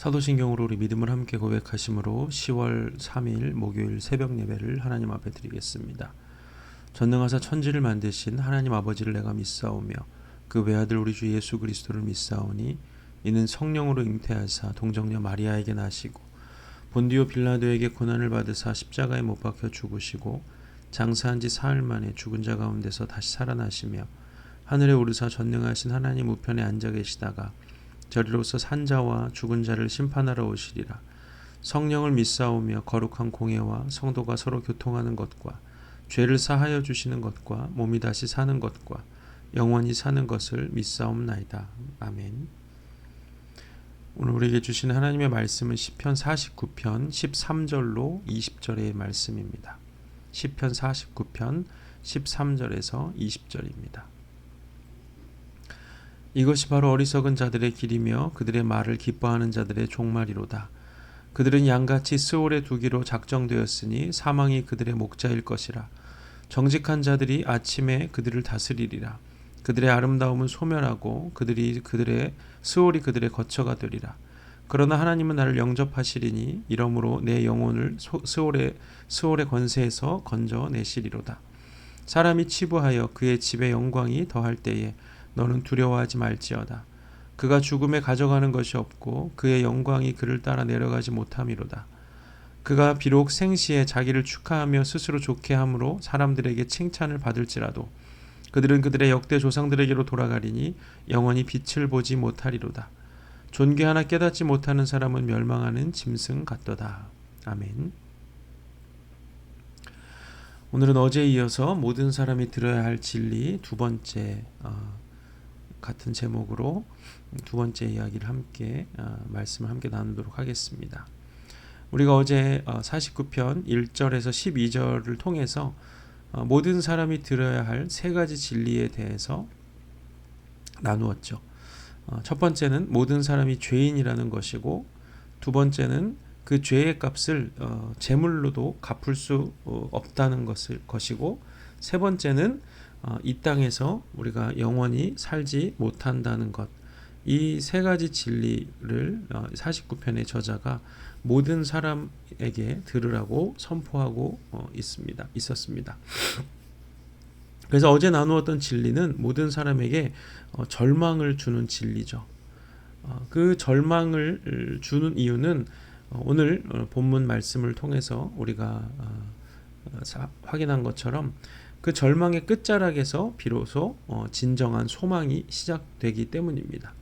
사도신경으로 우리 믿음을 함께 고백하심으로 10월 3일 목요일 새벽 예배를 하나님 앞에 드리겠습니다. 전능하사 천지를 만드신 하나님 아버지를 내가 믿사오며 그 외아들 우리 주 예수 그리스도를 믿사오니 이는 성령으로 잉태하사 동정녀 마리아에게 나시고 본디오 빌라도에게 고난을 받으사 십자가에 못 박혀 죽으시고 장사한 지 사흘 만에 죽은 자 가운데서 다시 살아나시며 하늘에 오르사 전능하신 하나님 우편에 앉아 계시다가 저리로서 산자와 죽은 자를 심판하러 오시리라. 성령을 믿사오며 거룩한 공예와 성도가 서로 교통하는 것과 죄를 사하여 주시는 것과 몸이 다시 사는 것과 영원히 사는 것을 믿사옵나이다. 아멘. 오늘 우리에게 주신 하나님의 말씀은 시편 49편 13절로 20절의 말씀입니다. 시편 49편 13절에서 20절입니다. 이것이 바로 어리석은 자들의 길이며 그들의 말을 기뻐하는 자들의 종말이로다. 그들은 양같이 스올에 두기로 작정되었으니 사망이 그들의 목자일 것이라. 정직한 자들이 아침에 그들을 다스리리라. 그들의 아름다움은 소멸하고 스올이 그들의 거처가 되리라. 그러나 하나님은 나를 영접하시리니 이러므로 내 영혼을 스올의 권세에서 건져내시리로다. 사람이 치부하여 그의 집의 영광이 더할 때에 너는 두려워하지 말지어다. 그가 죽음에 가져가는 것이 없고 그의 영광이 그를 따라 내려가지 못함이로다. 그가 비록 생시에 자기를 축하하며 스스로 좋게 함으로 사람들에게 칭찬을 받을지라도 그들은 그들의 역대 조상들에게로 돌아가리니 영원히 빛을 보지 못하리로다. 존귀하나 깨닫지 못하는 사람은 멸망하는 짐승 같도다. 아멘. 오늘은 어제에 이어서 모든 사람이 들어야 할 진리 두 번째 같은 제목으로 두 번째 이야기를 함께 말씀을 함께 나누도록 하겠습니다. 우리가 어제 49편 1절에서 12절을 통해서 모든 사람이 들어야 할 세 가지 진리에 대해서 나누었죠. 첫 번째는 모든 사람이 죄인이라는 것이고, 두 번째는 그 죄의 값을 제물로도 갚을 수 없다는 것이고, 세 번째는 이 땅에서 우리가 영원히 살지 못한다는 것. 이 세 가지 진리를 49편의 저자가 모든 사람에게 들으라고 선포하고 있었습니다. 그래서 어제 나누었던 진리는 모든 사람에게 절망을 주는 진리죠. 그 절망을 주는 이유는 오늘 본문 말씀을 통해서 우리가 확인한 것처럼 그 절망의 끝자락에서 비로소 진정한 소망이 시작되기 때문입니다.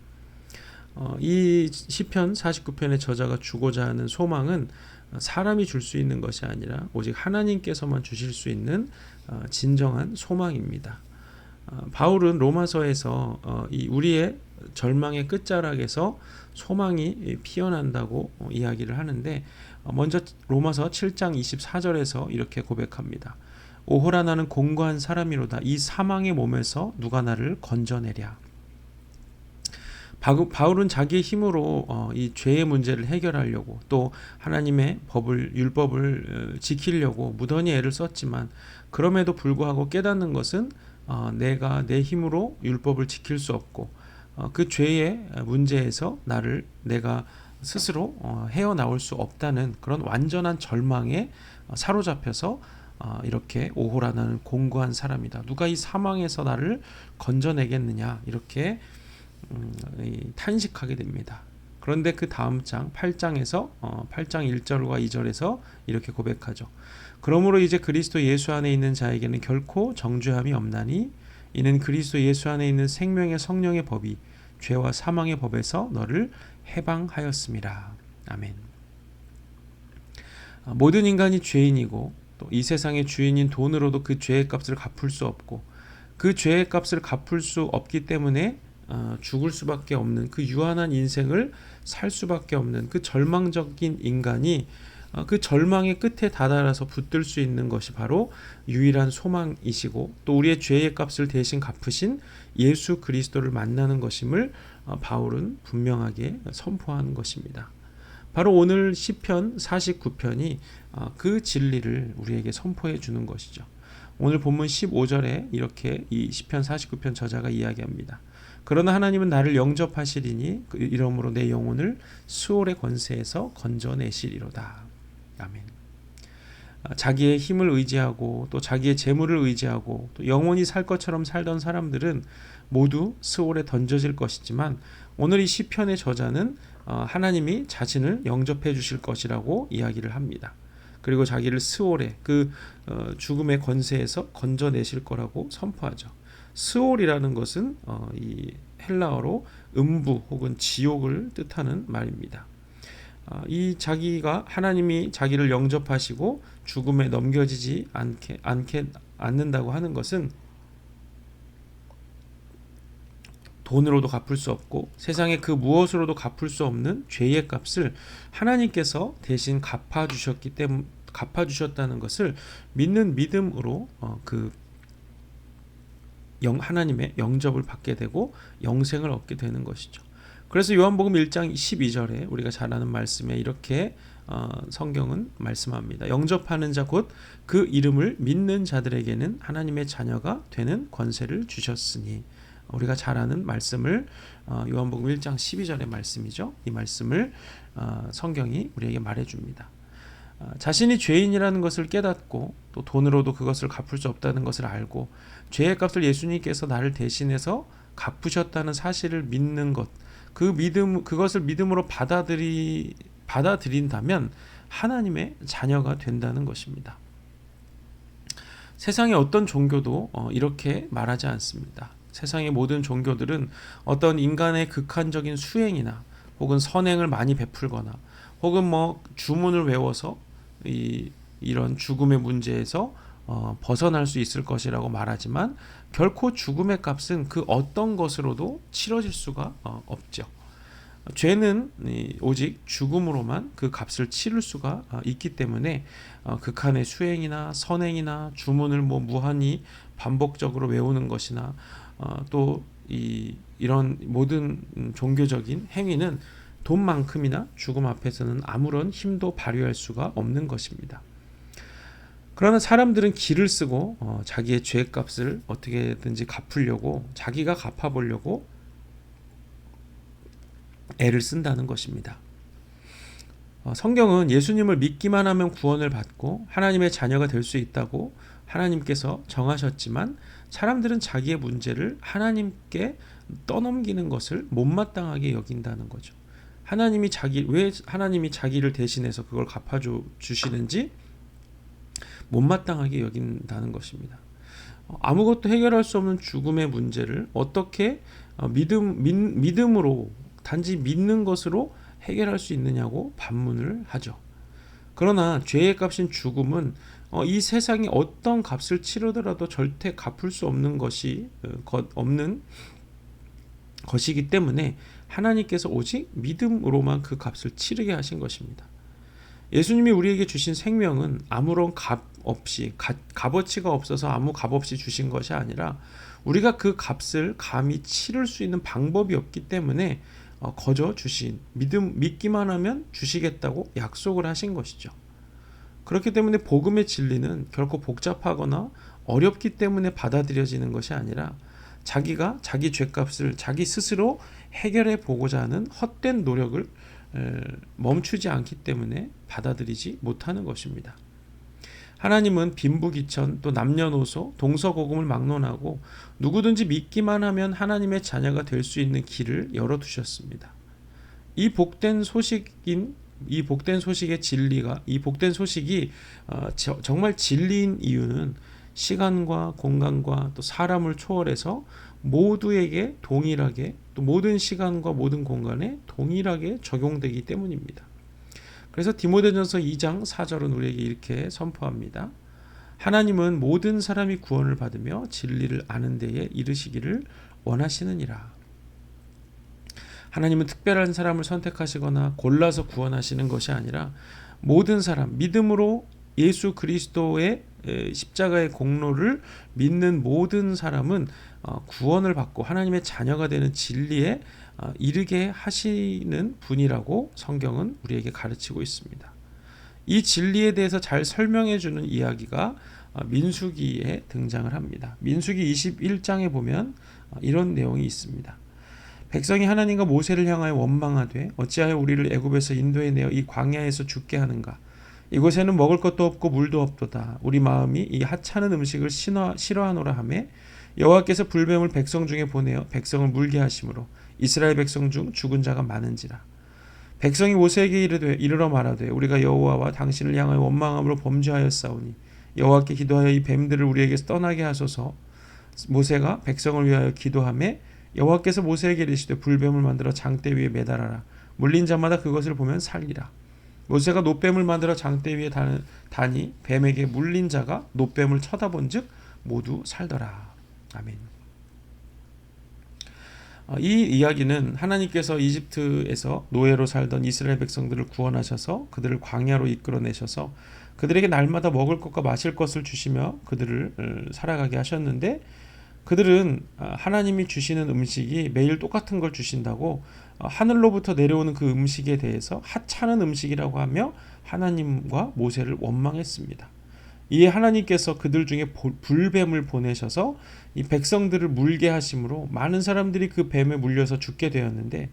이 시편 49편의 저자가 주고자 하는 소망은 사람이 줄 수 있는 것이 아니라 오직 하나님께서만 주실 수 있는 진정한 소망입니다. 바울은 로마서에서 이 우리의 절망의 끝자락에서 소망이 피어난다고 이야기를 하는데, 먼저 로마서 7장 24절에서 이렇게 고백합니다. 오호라 나는 공고한 사람이로다. 이 사망의 몸에서 누가 나를 건져내랴. 바울은 자기의 힘으로 이 죄의 문제를 해결하려고 또 하나님의 율법을 지키려고 무던히 애를 썼지만, 그럼에도 불구하고 깨닫는 것은 내가 내 힘으로 율법을 지킬 수 없고 그 죄의 문제에서 내가 스스로 헤어나올 수 없다는 그런 완전한 절망에 사로잡혀서 이렇게 오호라 나는 공고한 사람이다. 누가 이 사망에서 나를 건져내겠느냐, 이렇게 탄식하게 됩니다. 그런데 그 다음 장 8장에서 8장 1절과 2절에서 이렇게 고백하죠. 그러므로 이제 그리스도 예수 안에 있는 자에게는 결코 정죄함이 없나니 이는 그리스도 예수 안에 있는 생명의 성령의 법이 죄와 사망의 법에서 너를 해방하였음이라. 아멘. 모든 인간이 죄인이고 또 이 세상의 주인인 돈으로도 그 죄의 값을 갚을 수 없고, 그 죄의 값을 갚을 수 없기 때문에 죽을 수밖에 없는 그 유한한 인생을 살 수밖에 없는 그 절망적인 인간이 그 절망의 끝에 다다라서 붙들 수 있는 것이 바로 유일한 소망이시고, 또 우리의 죄의 값을 대신 갚으신 예수 그리스도를 만나는 것임을 바울은 분명하게 선포하는 것입니다. 바로 오늘 시편 49편이 그 진리를 우리에게 선포해 주는 것이죠. 오늘 본문 15절에 이렇게 이 시편 49편 저자가 이야기합니다. 그러나 하나님은 나를 영접하시리니 이러므로 내 영혼을 수월의 권세에서 건져내시리로다. 아멘. 자기의 힘을 의지하고 또 자기의 재물을 의지하고 또 영원히 살 것처럼 살던 사람들은 모두 스올에 던져질 것이지만 오늘 이 시편의 저자는 하나님이 자신을 영접해 주실 것이라고 이야기를 합니다. 그리고 자기를 스올의 그 죽음의 권세에서 건져내실 거라고 선포하죠. 스올이라는 것은 이 헬라어로 음부 혹은 지옥을 뜻하는 말입니다. 이 자기가 하나님이 자기를 영접하시고 죽음에 넘겨지지 않는다고 하는 것은 돈으로도 갚을 수 없고 세상의 그 무엇으로도 갚을 수 없는 죄의 값을 하나님께서 대신 갚아주셨다는 것을 믿는 믿음으로 하나님의 영접을 받게 되고 영생을 얻게 되는 것이죠. 그래서 요한복음 1장 12절에 우리가 잘 아는 말씀에 이렇게 성경은 말씀합니다. 영접하는 자 곧 그 이름을 믿는 자들에게는 하나님의 자녀가 되는 권세를 주셨으니, 우리가 잘 아는 말씀을 요한복음 1장 12절의 말씀이죠. 이 말씀을 성경이 우리에게 말해줍니다. 자신이 죄인이라는 것을 깨닫고 또 돈으로도 그것을 갚을 수 없다는 것을 알고 죄의 값을 예수님께서 나를 대신해서 갚으셨다는 사실을 믿는 것, 그것을 믿음으로 받아들인다면 하나님의 자녀가 된다는 것입니다. 세상의 어떤 종교도 이렇게 말하지 않습니다. 세상의 모든 종교들은 어떤 인간의 극한적인 수행이나 혹은 선행을 많이 베풀거나 혹은 주문을 외워서 이런 죽음의 문제에서 벗어날 수 있을 것이라고 말하지만 결코 죽음의 값은 그 어떤 것으로도 치러질 수가 없죠. 죄는 오직 죽음으로만 그 값을 치를 수가 있기 때문에 극한의 수행이나 선행이나 주문을 무한히 반복적으로 외우는 것이나 또 이런 모든 종교적인 행위는 돈만큼이나 죽음 앞에서는 아무런 힘도 발휘할 수가 없는 것입니다. 그러나 사람들은 기를 쓰고 자기의 죄값을 어떻게든지 갚으려고, 자기가 갚아보려고 애를 쓴다는 것입니다. 성경은 예수님을 믿기만 하면 구원을 받고 하나님의 자녀가 될 수 있다고 하나님께서 정하셨지만 사람들은 자기의 문제를 하나님께 떠넘기는 것을 못마땅하게 여긴다는 거죠. 왜 하나님이 자기를 대신해서 그걸 갚아주시는지 못마땅하게 여긴다는 것입니다. 아무것도 해결할 수 없는 죽음의 문제를 어떻게 믿음으로, 단지 믿는 것으로 해결할 수 있느냐고 반문을 하죠. 그러나 죄의 값인 죽음은 이 세상이 어떤 값을 치르더라도 절대 갚을 수 없는 것이기 때문에 하나님께서 오직 믿음으로만 그 값을 치르게 하신 것입니다. 예수님이 우리에게 주신 생명은 아무런 값어치가 없어서 아무 값 없이 주신 것이 아니라 우리가 그 값을 감히 치를 수 있는 방법이 없기 때문에 거저 믿기만 하면 주시겠다고 약속을 하신 것이죠. 그렇기 때문에 복음의 진리는 결코 복잡하거나 어렵기 때문에 받아들여지는 것이 아니라 자기가 자기 죄값을 자기 스스로 해결해 보고자 하는 헛된 노력을 멈추지 않기 때문에 받아들이지 못하는 것입니다. 하나님은 빈부귀천 또 남녀노소 동서고금을 막론하고 누구든지 믿기만 하면 하나님의 자녀가 될 수 있는 길을 열어두셨습니다. 이 복된 소식의 진리가, 이 복된 소식이 정말 진리인 이유는 시간과 공간과 또 사람을 초월해서 모두에게 동일하게, 또 모든 시간과 모든 공간에 동일하게 적용되기 때문입니다. 그래서 디모데전서 2장 4절은 우리에게 이렇게 선포합니다. 하나님은 모든 사람이 구원을 받으며 진리를 아는 데에 이르시기를 원하시느니라. 하나님은 특별한 사람을 선택하시거나 골라서 구원하시는 것이 아니라 모든 사람, 믿음으로 예수 그리스도의 십자가의 공로를 믿는 모든 사람은 구원을 받고 하나님의 자녀가 되는 진리에 이르게 하시는 분이라고 성경은 우리에게 가르치고 있습니다. 이 진리에 대해서 잘 설명해 주는 이야기가 민수기에 등장을 합니다. 민수기 21장에 보면 이런 내용이 있습니다. 백성이 하나님과 모세를 향하여 원망하되 어찌하여 우리를 애굽에서 인도해 내어 이 광야에서 죽게 하는가. 이곳에는 먹을 것도 없고 물도 없도다. 우리 마음이 이 하찮은 음식을 싫어하노라 하며 여호와께서 불뱀을 백성 중에 보내어 백성을 물게 하심으로 이스라엘 백성 중 죽은 자가 많은지라. 백성이 모세에게 이르러 말하되 우리가 여호와와 당신을 향하여 원망함으로 범죄하였사오니 여호와께 기도하여 이 뱀들을 우리에게서 떠나게 하소서. 모세가 백성을 위하여 기도하매 여호와께서 모세에게 이르시되 불뱀을 만들어 장대 위에 매달아라. 물린 자마다 그것을 보면 살리라. 모세가 놋뱀을 만들어 장대 위에 다니 뱀에게 물린 자가 놋뱀을 쳐다본즉 모두 살더라. 아멘. 이 이야기는 하나님께서 이집트에서 노예로 살던 이스라엘 백성들을 구원하셔서 그들을 광야로 이끌어내셔서 그들에게 날마다 먹을 것과 마실 것을 주시며 그들을 살아가게 하셨는데, 그들은 하나님이 주시는 음식이 매일 똑같은 걸 주신다고 하늘로부터 내려오는 그 음식에 대해서 하찮은 음식이라고 하며 하나님과 모세를 원망했습니다. 이에 하나님께서 그들 중에 불뱀을 보내셔서 이 백성들을 물게 하심으로 많은 사람들이 그 뱀에 물려서 죽게 되었는데,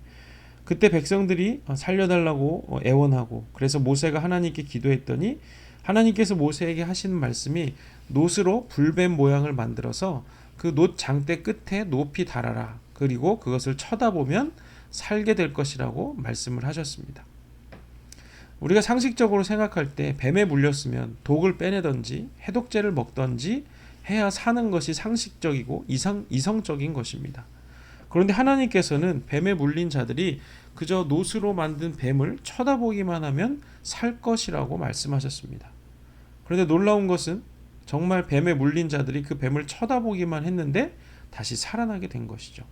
그때 백성들이 살려달라고 애원하고 그래서 모세가 하나님께 기도했더니 하나님께서 모세에게 하시는 말씀이 놋으로 불뱀 모양을 만들어서 그 놋 장대 끝에 높이 달아라. 그리고 그것을 쳐다보면 살게 될 것이라고 말씀을 하셨습니다. 우리가 상식적으로 생각할 때 뱀에 물렸으면 독을 빼내든지 해독제를 먹든지 해야 사는 것이 상식적이고 이성적인 것입니다. 그런데 하나님께서는 뱀에 물린 자들이 그저 놋으로 만든 뱀을 쳐다보기만 하면 살 것이라고 말씀하셨습니다. 그런데 놀라운 것은 정말 뱀에 물린 자들이 그 뱀을 쳐다보기만 했는데 다시 살아나게 된 것이죠.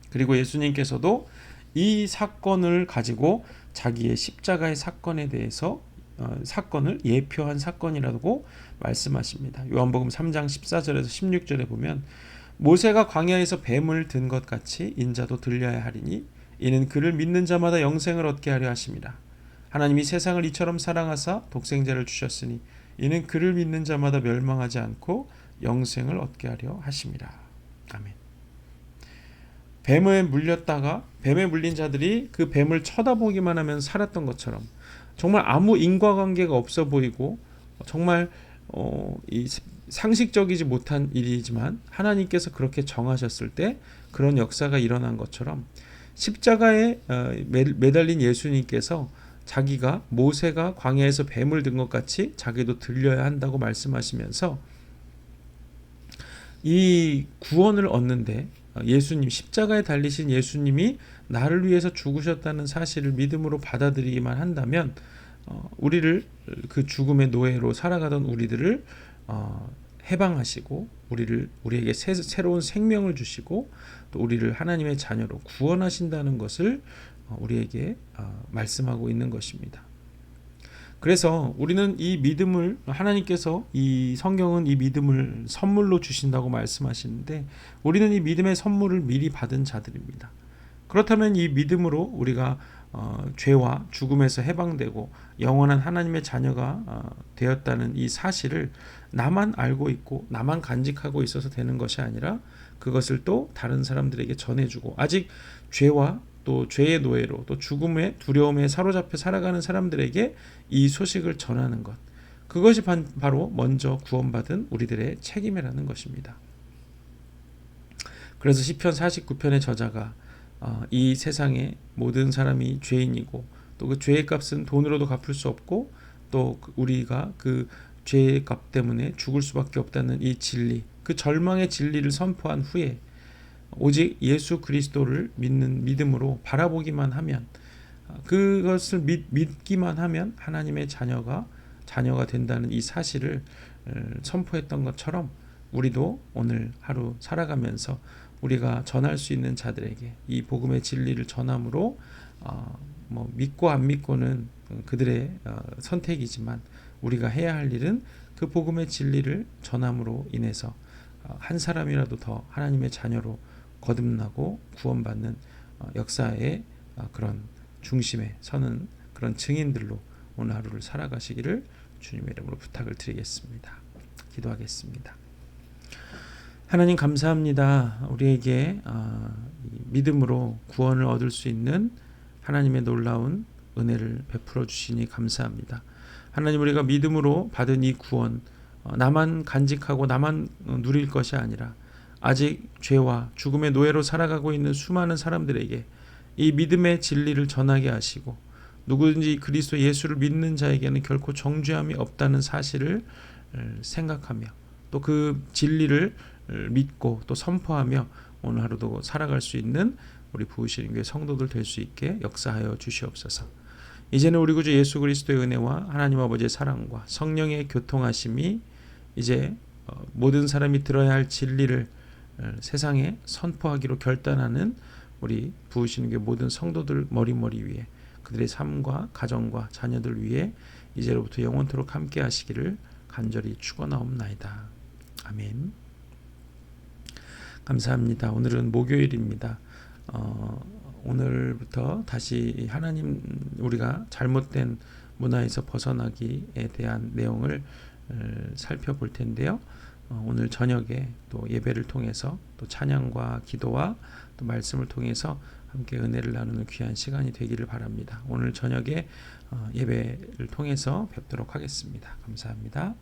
그리고 예수님께서도 이 사건을 가지고 자기의 십자가의 사건에 대해서 사건을 예표한 사건이라고 말씀하십니다. 요한복음 3장 14절에서 16절에 보면 모세가 광야에서 뱀을 든 것 같이 인자도 들려야 하리니 이는 그를 믿는 자마다 영생을 얻게 하려 하심이라. 하나님이 세상을 이처럼 사랑하사 독생자를 주셨으니 이는 그를 믿는 자마다 멸망하지 않고 영생을 얻게 하려 하심이라. 아멘. 뱀에 물린 자들이 그 뱀을 쳐다보기만 하면 살았던 것처럼 정말 아무 인과관계가 없어 보이고 정말 상식적이지 못한 일이지만 하나님께서 그렇게 정하셨을 때 그런 역사가 일어난 것처럼 십자가에 매달린 예수님께서 자기가 모세가 광야에서 뱀을 든 것 같이 자기도 들려야 한다고 말씀하시면서 이 구원을 얻는데 예수님, 십자가에 달리신 예수님이 나를 위해서 죽으셨다는 사실을 믿음으로 받아들이기만 한다면 우리를 그 죽음의 노예로 살아가던 우리들을 해방하시고 우리에게 새로운 생명을 주시고 또 우리를 하나님의 자녀로 구원하신다는 것을 우리에게 말씀하고 있는 것입니다. 그래서 우리는 이 믿음을 하나님께서 이 성경은 이 믿음을 선물로 주신다고 말씀하시는데 우리는 이 믿음의 선물을 미리 받은 자들입니다. 그렇다면 이 믿음으로 우리가 죄와 죽음에서 해방되고 영원한 하나님의 자녀가 되었다는 이 사실을 나만 알고 있고 나만 간직하고 있어서 되는 것이 아니라 그것을 또 다른 사람들에게 전해주고 아직 죄와 또 죄의 노예로 또 죽음의 두려움에 사로잡혀 살아가는 사람들에게 이 소식을 전하는 것, 그것이 바로 먼저 구원받은 우리들의 책임이라는 것입니다. 그래서 시편 49편의 저자가 이 세상에 모든 사람이 죄인이고 또 그 죄의 값은 돈으로도 갚을 수 없고 또 우리가 그 죄의 값 때문에 죽을 수밖에 없다는 이 진리, 그 절망의 진리를 선포한 후에 오직 예수 그리스도를 믿는 믿음으로 바라보기만 하면 그것을 믿기만 하면 하나님의 자녀가 된다는 이 사실을 선포했던 것처럼 우리도 오늘 하루 살아가면서 우리가 전할 수 있는 자들에게 이 복음의 진리를 전함으로 믿고 안 믿고는 그들의 선택이지만 우리가 해야 할 일은 그 복음의 진리를 전함으로 인해서 한 사람이라도 더 하나님의 자녀로 거듭나고 구원받는 역사의 그런 중심에 서는 그런 증인들로 오늘 하루를 살아가시기를 주님의 이름으로 부탁을 드리겠습니다. 기도하겠습니다. 하나님 감사합니다. 우리에게 이 믿음으로 구원을 얻을 수 있는 하나님의 놀라운 은혜를 베풀어 주시니 감사합니다. 하나님, 우리가 믿음으로 받은 이 구원, 나만 간직하고 나만 누릴 것이 아니라 아직 죄와 죽음의 노예로 살아가고 있는 수많은 사람들에게 이 믿음의 진리를 전하게 하시고, 누구든지 그리스도 예수를 믿는 자에게는 결코 정죄함이 없다는 사실을 생각하며 또 그 진리를 믿고 또 선포하며 오늘 하루도 살아갈 수 있는 우리 부으시는 교회 성도들 될 수 있게 역사하여 주시옵소서. 이제는 우리 구주 예수 그리스도의 은혜와 하나님 아버지의 사랑과 성령의 교통하심이 이제 모든 사람이 들어야 할 진리를 세상에 선포하기로 결단하는 우리 부으시는 교회 모든 성도들 머리머리 위에, 그들의 삶과 가정과 자녀들 위해 이제로부터 영원토록 함께 하시기를 간절히 축원하옵나이다. 아멘. 감사합니다. 오늘은 목요일입니다. 오늘부터 다시 하나님, 우리가 잘못된 문화에서 벗어나기에 대한 내용을 살펴볼 텐데요. 오늘 저녁에 또 예배를 통해서 또 찬양과 기도와 또 말씀을 통해서 함께 은혜를 나누는 귀한 시간이 되기를 바랍니다. 오늘 저녁에 예배를 통해서 뵙도록 하겠습니다. 감사합니다.